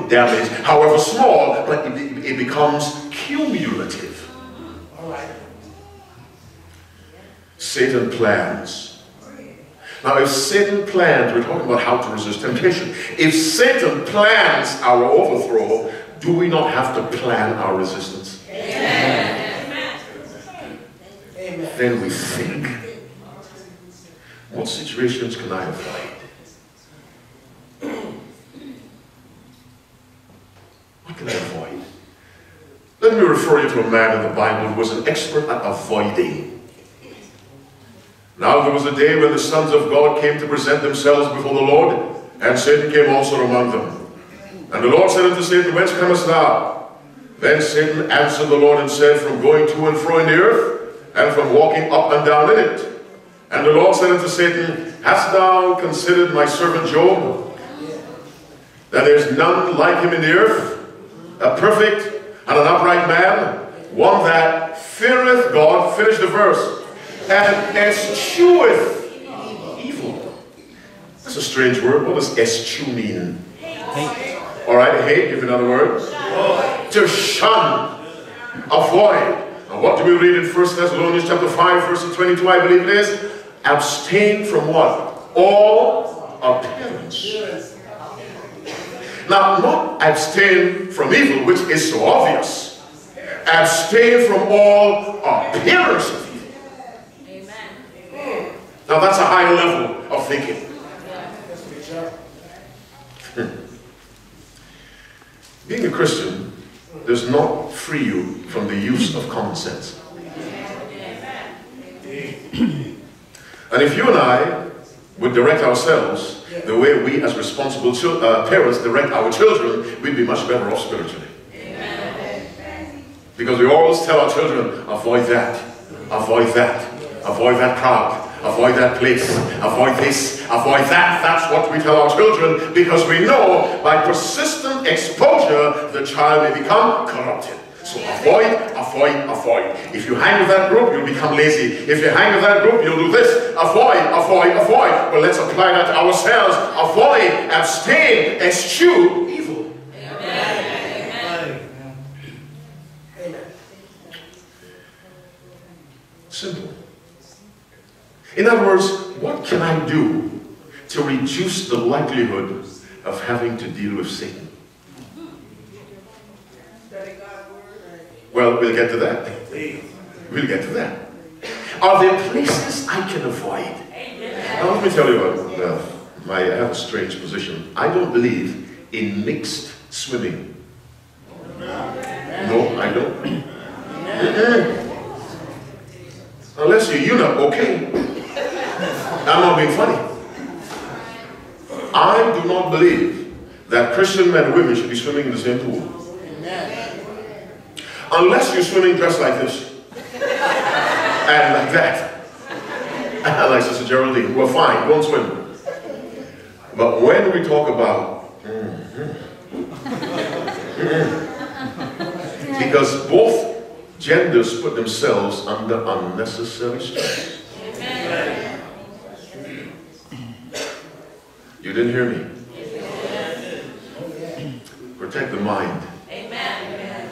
damage, however small, but it becomes cumulative. All right. Satan plans. Now, if Satan plans, we're talking about how to resist temptation. If Satan plans our overthrow, do we not have to plan our resistance? Amen. Amen. Then we think, what situations can I avoid? What can I avoid? Let me refer you to a man in the Bible who was an expert at avoiding. Now there was a day when the sons of God came to present themselves before the Lord, and Satan came also among them. And the Lord said unto Satan, Whence comest thou? Then Satan answered the Lord and said, From going to and fro in the earth, and from walking up and down in it. And the Lord said unto Satan, Hast thou considered my servant Job? That there is none like him in the earth, a perfect and an upright man, one that feareth God, finish the verse, and escheweth evil. That's a strange word. What does eschew mean? Hate. All right, hate, give another word. To shun, avoid. Now what do we read in 1 Thessalonians chapter 5, verse 22, I believe it is? Abstain from what? All appearance. Now, not abstain from evil, which is so obvious. Abstain from all appearance of evil. Amen. Now, that's a high level of thinking. Being a Christian does not free you from the use of common sense. And if you and I would direct ourselves the way we as responsible parents direct our children, we'd be much better off spiritually. Because we always tell our children, avoid that, avoid that, avoid that crowd, avoid that place, avoid this, avoid that. That's what we tell our children, because we know by persistent exposure the child may become corrupted. So avoid, avoid, avoid. If you hang with that group, you'll become lazy. If you hang with that group, you'll do this. Avoid, avoid, avoid. Well, let's apply that to ourselves. Avoid, abstain, eschew evil. Amen. Amen. Simple. In other words, what can I do to reduce the likelihood of having to deal with Satan? Well, we'll get to that. We'll get to that. Are there places I can avoid? Now, let me tell you what, I have a strange position. I don't believe in mixed swimming. No, I don't. Unless you're eunuch, okay. I'm not being funny. I do not believe that Christian men and women should be swimming in the same pool. Unless you're swimming dressed like this. And like that. And like Sister Geraldine. Well, fine, go and swim. But when we talk about because both genders put themselves under unnecessary stress. Amen. You didn't hear me? Protect the mind. Amen.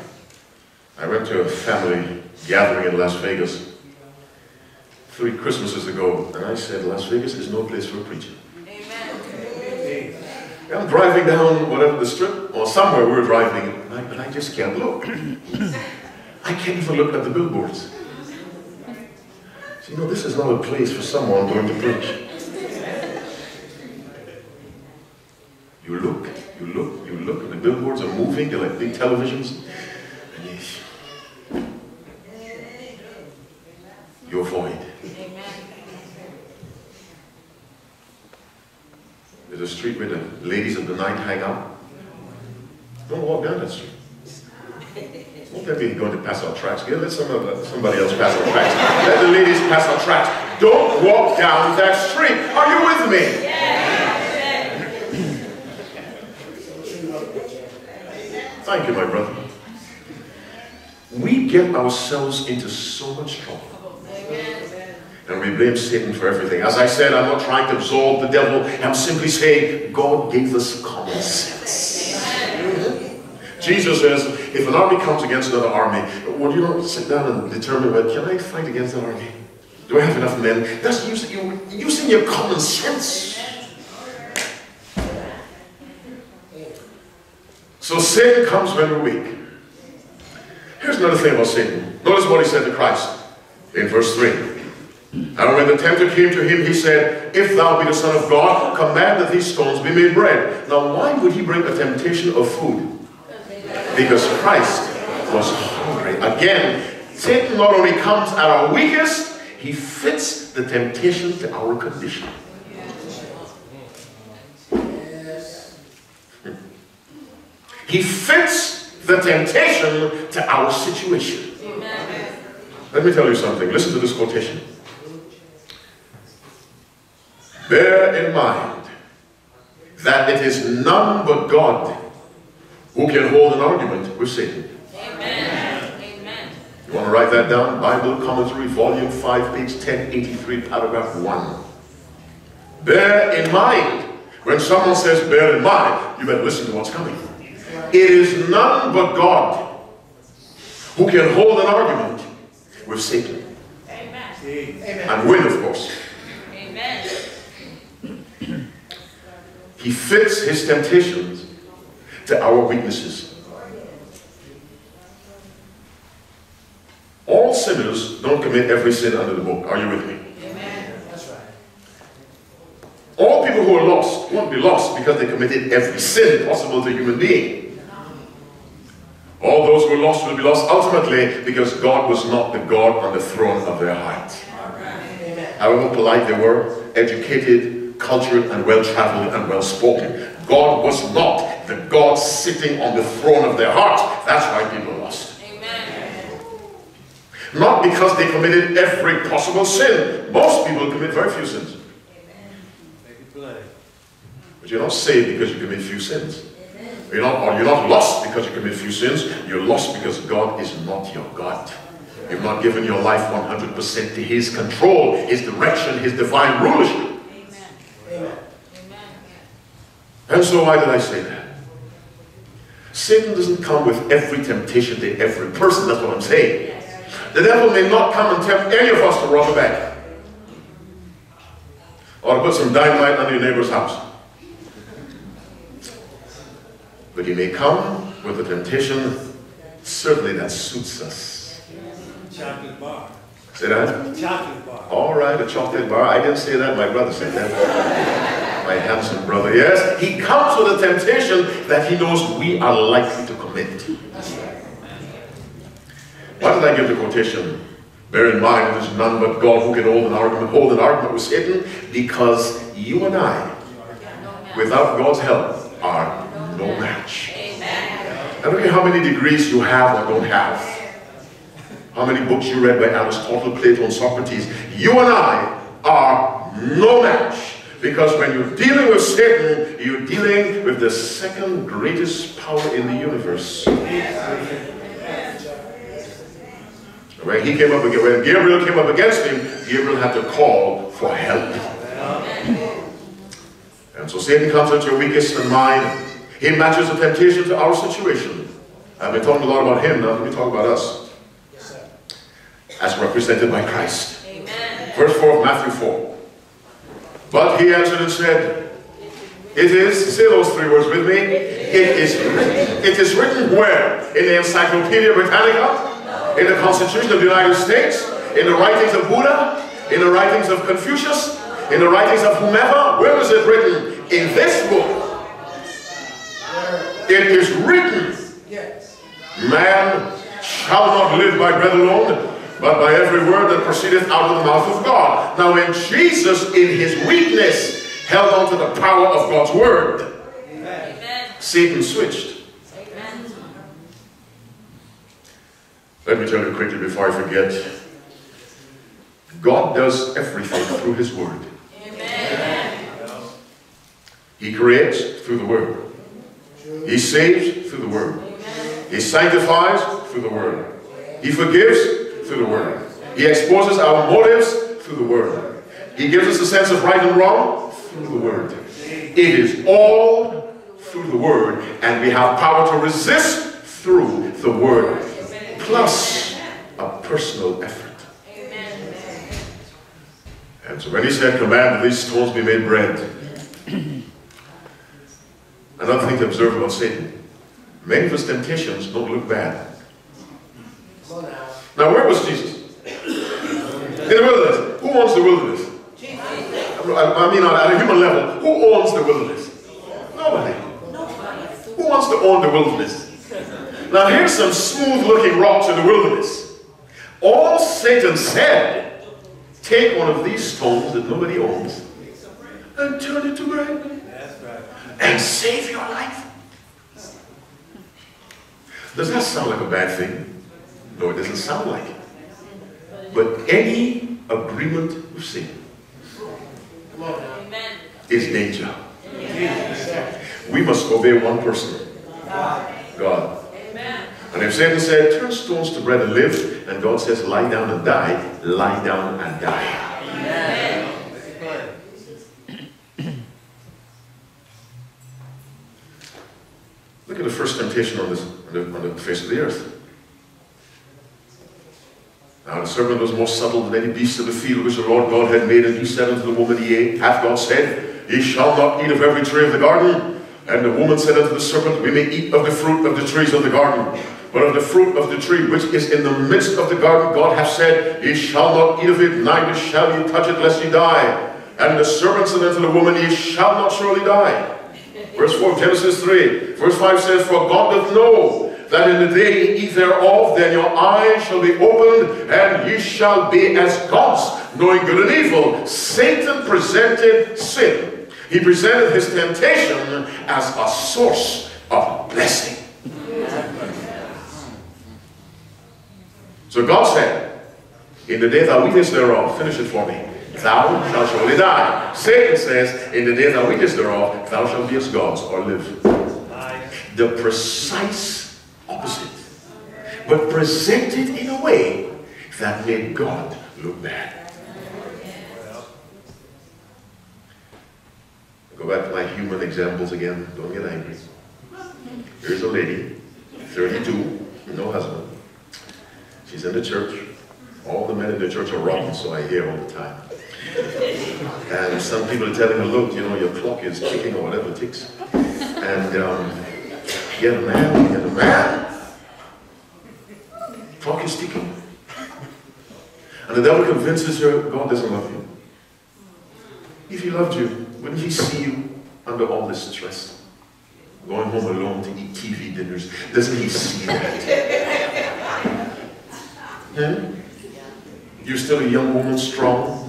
I went to a family gathering in Las Vegas 3 Christmases ago, and I said, Las Vegas is no place for a preacher. Amen. I'm driving down whatever the strip, or somewhere we were driving, but I just can't look. I can't even look at the billboards. So, you know, this is not a place for someone going to preach. You look, and the billboards are moving, they're like big televisions. And you avoid. There's a street where the ladies of the night hang out. Don't walk down that street. Won't that be going to pass our tracks? Yeah, let somebody else pass our tracks. Let the ladies pass our tracks. Don't walk down that street. Are you with me? Thank you, my brother. We get ourselves into so much trouble. And we blame Satan for everything. As I said, I'm not trying to absolve the devil. I'm simply saying God gave us common sense. Jesus says, if an army comes against another army, would you not sit down and determine, well, can I fight against that army? Do I have enough men? That's using your common sense. So Satan comes when we're weak. Here's another thing about Satan. Notice what he said to Christ in verse 3. And when the tempter came to him, he said, if thou be the Son of God, command that these stones be made bread. Now, why would he bring a temptation of food? Because Christ was hungry. Again, Satan not only comes at our weakest, he fits the temptation to our condition. He fits the temptation to our situation. Let me tell you something. Listen to this quotation. Bear in mind that it is none but God who can hold an argument with Satan. Amen. Amen. You want to write that down? Bible Commentary, Volume 5, page 1083, paragraph 1. Bear in mind. When someone says bear in mind, you better listen to what's coming. It is none but God who can hold an argument with Satan. Amen. And win, of course. Amen. He fits his temptations to our weaknesses. All sinners don't commit every sin under the book. Are you with me? Amen. That's right. All people who are lost won't be lost because they committed every sin possible to a human being. All those who are lost will be lost ultimately because God was not the God on the throne of their heart. However polite they were, educated, cultured, and well-traveled and well-spoken, God was not the God sitting on the throne of their heart. That's why people are lost. Amen. Not because they committed every possible sin. Most people commit very few sins. But you're not saved because you commit few sins. You're not lost because you commit few sins. You're lost because God is not your God. You've not given your life 100% to His control, His direction, His divine rulership. Amen. And so why did I say that? Satan doesn't come with every temptation to every person. That's what I'm saying. The devil may not come and tempt any of us to rob a bank, or to put some dynamite under your neighbor's house. But he may come with a temptation, certainly that suits us. Chocolate bar. Say that? Chocolate bar. All right, a chocolate bar. I didn't say that. My brother said that. My handsome brother. Yes, he comes with a temptation that he knows we are likely to commit. Why did I give the quotation? Bear in mind, it is none but God who can hold an argument with Satan, because you and I, without God's help, are no match. I don't care how many degrees you have or don't have, how many books you read by Aristotle, Plato, and Socrates. You and I are no match, because when you're dealing with Satan, you're dealing with the second greatest power in the universe. When Gabriel came up against him, Gabriel had to call for help. And so Satan comes at your weakest and mine. He matches the temptation to our situation. I've been talking a lot about him, now let me talk about us. As represented by Christ. Amen. Verse 4 of Matthew 4. But he answered and said, it is, say those three words with me, it is written. It is written where? In the Encyclopedia Britannica? In the Constitution of the United States? In the writings of Buddha? In the writings of Confucius? In the writings of whomever? Where is it written? In this book. It is written, man shall not live by bread alone, but by every word that proceedeth out of the mouth of God. Now when Jesus, in his weakness, held on to the power of God's word, Amen. Satan switched. Amen. Let me tell you quickly before I forget, God does everything through his word. Amen. He creates through the word. He saves through the word. He sanctifies through the word. He forgives through the word. He exposes our motives through the word. He gives us a sense of right and wrong through the word. It is all through the word, and we have power to resist through the word, plus a personal effort. And so when he said, command that these stones be made bread, another thing to observe about Satan, many of his temptations don't look bad. Now where was Jesus? In the wilderness. Who owns the wilderness? I mean, at a human level, who owns the wilderness? Nobody. Who wants to own the wilderness? Now here's some smooth-looking rocks in the wilderness. All Satan said, take one of these stones that nobody owns and turn it to bread. That's right. And save your life. Does that sound like a bad thing? No, it doesn't sound like it. But any agreement with sin is danger. We must obey one person, God. And if Satan said, turn stones to bread and live, and God says, lie down and die, lie down and die. Look at the first temptation on the face of the earth. Now the serpent was more subtle than any beast of the field which the Lord God had made, and he said unto the woman, Yea, hath God said, Ye shall not eat of every tree of the garden? And the woman said unto the serpent, We may eat of the fruit of the trees of the garden, but of the fruit of the tree which is in the midst of the garden, God hath said, Ye shall not eat of it, neither shall ye touch it, lest ye die. And the serpent said unto the woman, Ye shall not surely die. Verse 4 of Genesis 3. Verse 5 says, For God doth know that in the day ye eat thereof, then your eyes shall be opened, and ye shall be as gods, knowing good and evil. Satan presented sin. He presented his temptation as a source of blessing. So God said, in the day thou eatest thereof, finish it for me, thou shalt surely die. Satan says, in the day thou eatest thereof, thou shalt be as gods, or live. The precise opposite, but presented in a way that made God look bad. Go back to my human examples again. Don't get angry. Here's a lady, 32, no husband. She's in the church. All the men in the church are rotten, so I hear all the time. And some people are telling her, look, you know, your clock is ticking or whatever it ticks. And get a man, get a man. Clock is ticking. And the devil convinces her, God doesn't love you. If he loved you, wouldn't he see you under all this stress? Going home alone to eat TV dinners. Doesn't he see that? You're still a young woman, strong.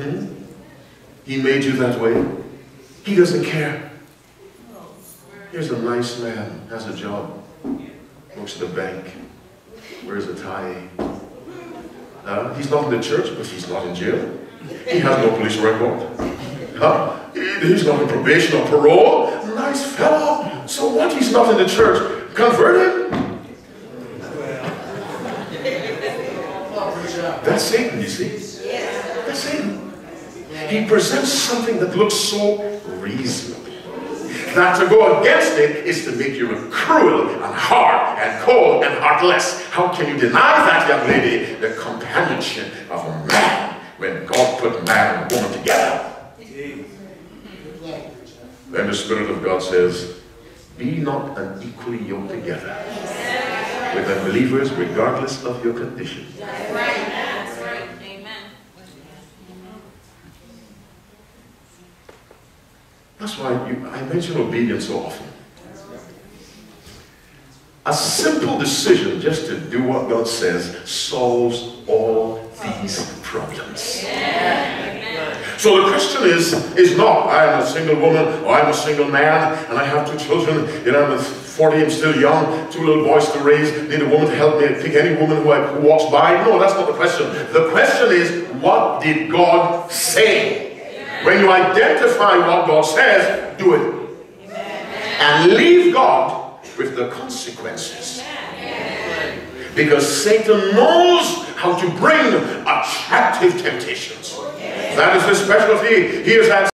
He made you that way. He doesn't care. Here's a nice man, has a job, works at a bank, wears a tie. He's not in the church, but he's not in jail. He has no police record. He's not on probation or parole. Nice fellow. So what? He's not in the church. Convert him. That's Satan, you see. That's Satan. He presents something that looks so reasonable that to go against it is to make you cruel and hard and cold and heartless. How can you deny that, young lady, the companionship of a man when God put man and woman together? Then the Spirit of God says, be not unequally yoked together with unbelievers regardless of your condition. That's right. That's right. Amen. That's why I mention obedience so often. A simple decision just to do what God says solves all these problems. So the question is not, I am a single woman, or I'm a single man, and I have 2 children, you know, I'm 40, I'm still young, 2 little boys to raise, need a woman to help me, pick any woman who walks by. No, that's not the question. The question is, what did God say? When you identify what God says, do it. And leave God with the consequences. Because Satan knows how to bring attractive temptations. That is his specialty. He has had